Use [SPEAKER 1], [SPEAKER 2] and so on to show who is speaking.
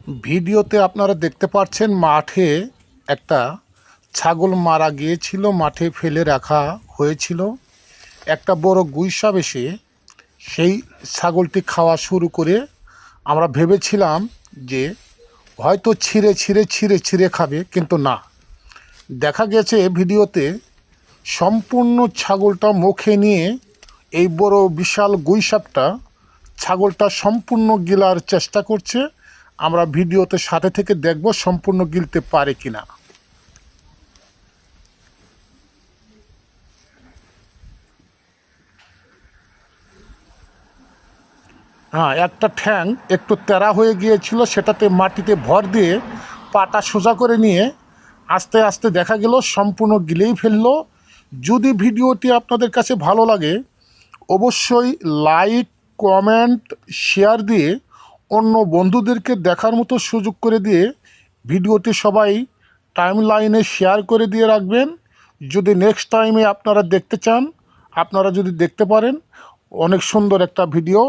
[SPEAKER 1] ভিডিওতে আপনারা দেখতে পাচ্ছেন মাঠে একটা ছাগল মারা গিয়েছিল, মাঠে ফেলে রাখা হয়েছিল। একটা বড় গুইসাপ এসে সেই ছাগলটি খাওয়া শুরু করে আমরা ভেবেছিলাম যে হয়তো ছিঁড়ে ছিঁড়ে ছিঁড়ে ছিঁড়ে খাবে, কিন্তু না, দেখা গেছে ভিডিওতে সম্পূর্ণ ছাগলটা মুখে নিয়ে এই বড় বিশাল গুইসাপটা ছাগলটা সম্পূর্ণ গিলার চেষ্টা করছে। আমরা ভিডিওতে সাথে থেকে দেখব সম্পূর্ণ গিলতে পারে কিনা। হ্যাঁ, একটা ঠ্যাং একটু তেরা হয়ে গিয়েছিল, সেটাতে মাটিতে ভর দিয়ে পাটা সোজা করে নিয়ে আস্তে আস্তে দেখা গেল সম্পূর্ণ গিলেই ফেললো। যদি ভিডিওটি আপনাদের কাছে ভালো লাগে অবশ্যই লাইক, কমেন্ট, শেয়ার দিয়ে অন্য বন্ধুদেরকে দেখার মতো সুযোগ করে দিয়ে ভিডিওটি সবাই টাইম লাইনে শেয়ার করে দিয়ে রাখবেন। যদি নেক্সট টাইমে আপনারা দেখতে চান, আপনারা যদি দেখতে পারেন, অনেক সুন্দর একটা ভিডিও